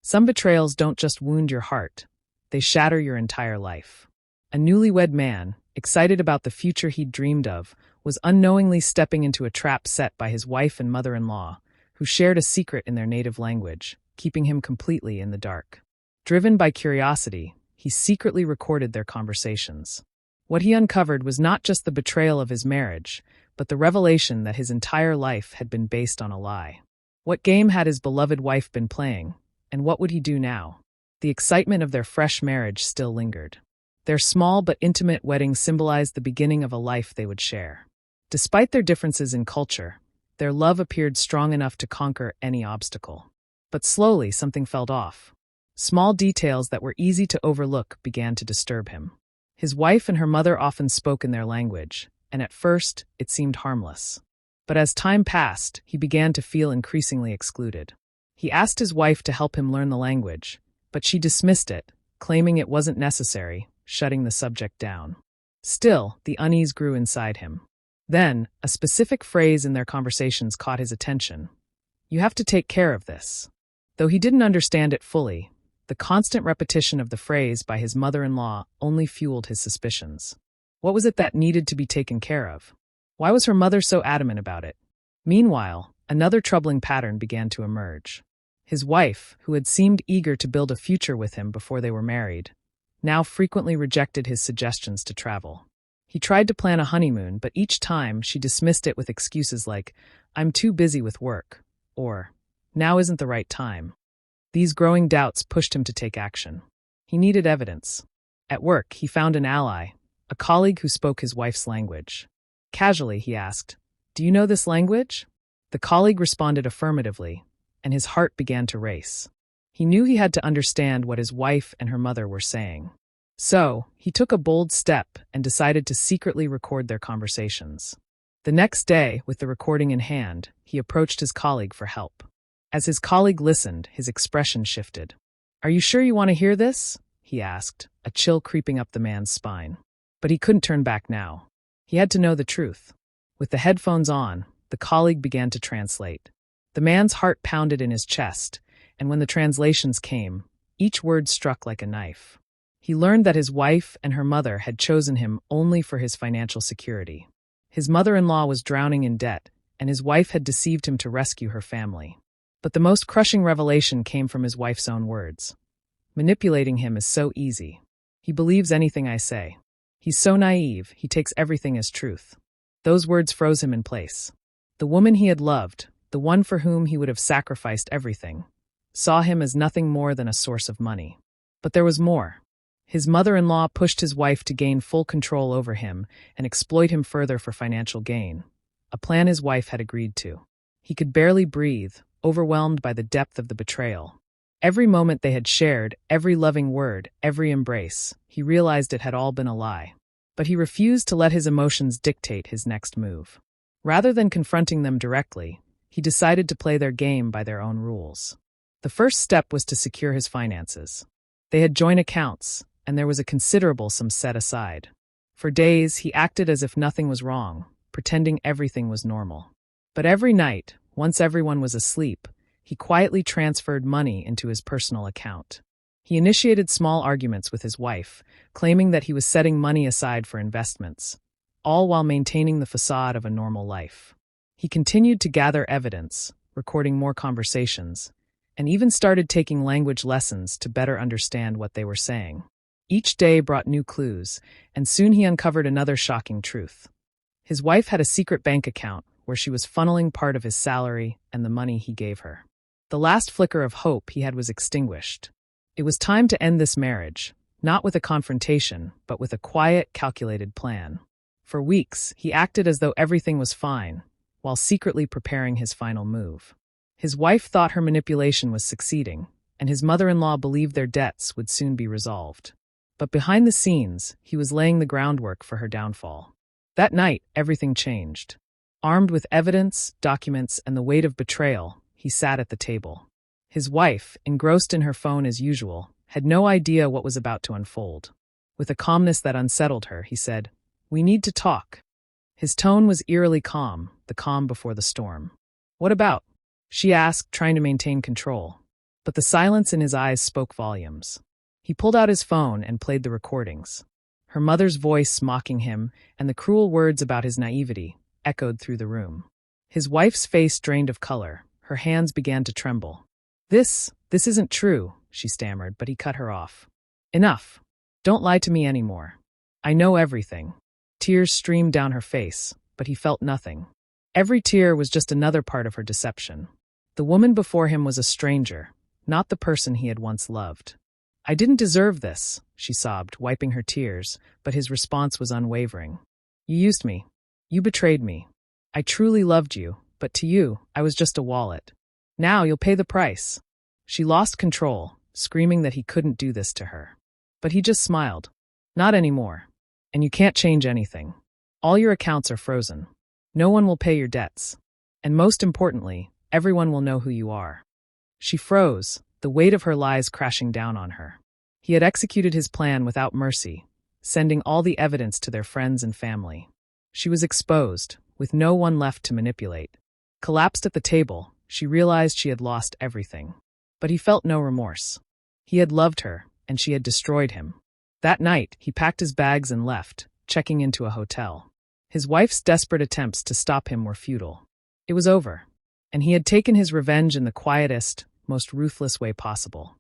Some betrayals don't just wound your heart, they shatter your entire life. A newlywed man, excited about the future he'd dreamed of, was unknowingly stepping into a trap set by his wife and mother-in-law, who shared a secret in their native language, keeping him completely in the dark. Driven by curiosity, he secretly recorded their conversations. What he uncovered was not just the betrayal of his marriage, but the revelation that his entire life had been based on a lie. What game had his beloved wife been playing, and what would he do now? The excitement of their fresh marriage still lingered. Their small but intimate wedding symbolized the beginning of a life they would share. Despite their differences in culture, their love appeared strong enough to conquer any obstacle. But slowly something felt off. Small details that were easy to overlook began to disturb him. His wife and her mother often spoke in their language, and at first it seemed harmless. But as time passed, he began to feel increasingly excluded. He asked his wife to help him learn the language, but she dismissed it, claiming it wasn't necessary, shutting the subject down. Still, the unease grew inside him. Then, a specific phrase in their conversations caught his attention. "You have to take care of this." Though he didn't understand it fully, the constant repetition of the phrase by his mother-in-law only fueled his suspicions. What was it that needed to be taken care of? Why was her mother so adamant about it? Meanwhile, another troubling pattern began to emerge. His wife, who had seemed eager to build a future with him before they were married, now frequently rejected his suggestions to travel. He tried to plan a honeymoon, but each time she dismissed it with excuses like, "I'm too busy with work," or "Now isn't the right time." These growing doubts pushed him to take action. He needed evidence. At work, he found an ally, a colleague who spoke his wife's language. Casually, he asked, "Do you know this language?" The colleague responded affirmatively, and his heart began to race. He knew he had to understand what his wife and her mother were saying. So, he took a bold step and decided to secretly record their conversations. The next day, with the recording in hand, he approached his colleague for help. As his colleague listened, his expression shifted. "Are you sure you want to hear this?" he asked, a chill creeping up the man's spine. But he couldn't turn back now. He had to know the truth. With the headphones on, the colleague began to translate. The man's heart pounded in his chest, and when the translations came, each word struck like a knife. He learned that his wife and her mother had chosen him only for his financial security. His mother-in-law was drowning in debt, and his wife had deceived him to rescue her family. But the most crushing revelation came from his wife's own words. "Manipulating him is so easy. He believes anything I say. He's so naive, he takes everything as truth." Those words froze him in place. The woman he had loved, the one for whom he would have sacrificed everything, saw him as nothing more than a source of money. But there was more. His mother-in-law pushed his wife to gain full control over him and exploit him further for financial gain, a plan his wife had agreed to. He could barely breathe, overwhelmed by the depth of the betrayal. Every moment they had shared, every loving word, every embrace, he realized it had all been a lie. But he refused to let his emotions dictate his next move. Rather than confronting them directly, he decided to play their game by their own rules. The first step was to secure his finances. They had joint accounts, and there was a considerable sum set aside. For days, he acted as if nothing was wrong, pretending everything was normal. But every night, once everyone was asleep, he quietly transferred money into his personal account. He initiated small arguments with his wife, claiming that he was setting money aside for investments, all while maintaining the facade of a normal life. He continued to gather evidence, recording more conversations, and even started taking language lessons to better understand what they were saying. Each day brought new clues, and soon he uncovered another shocking truth. His wife had a secret bank account where she was funneling part of his salary and the money he gave her. The last flicker of hope he had was extinguished. It was time to end this marriage, not with a confrontation, but with a quiet, calculated plan. For weeks, he acted as though everything was fine, while secretly preparing his final move. His wife thought her manipulation was succeeding, and his mother-in-law believed their debts would soon be resolved. But behind the scenes, he was laying the groundwork for her downfall. That night, everything changed. Armed with evidence, documents, and the weight of betrayal, he sat at the table. His wife, engrossed in her phone as usual, had no idea what was about to unfold. With a calmness that unsettled her, he said, "We need to talk." His tone was eerily calm, the calm before the storm. "What about?" she asked, trying to maintain control. but the silence in his eyes spoke volumes. He pulled out his phone and played the recordings. Her mother's voice mocking him and the cruel words about his naivety echoed through the room. His wife's face drained of color. Her hands began to tremble. This isn't true," she stammered, but he cut her off. "Enough. Don't lie to me anymore. I know everything." Tears streamed down her face, but he felt nothing. Every tear was just another part of her deception. The woman before him was a stranger, not the person he had once loved. "I didn't deserve this," she sobbed, wiping her tears, but his response was unwavering. "You used me. You betrayed me. I truly loved you, but to you, I was just a wallet. Now you'll pay the price." She lost control, screaming that he couldn't do this to her. But he just smiled. "Not anymore. And you can't change anything. All your accounts are frozen. No one will pay your debts. And most importantly, everyone will know who you are." She froze, the weight of her lies crashing down on her. He had executed his plan without mercy, sending all the evidence to their friends and family. She was exposed, with no one left to manipulate. Collapsed at the table, she realized she had lost everything. But he felt no remorse. He had loved her, and she had destroyed him. That night, he packed his bags and left, checking into a hotel. His wife's desperate attempts to stop him were futile. It was over, and he had taken his revenge in the quietest, most ruthless way possible.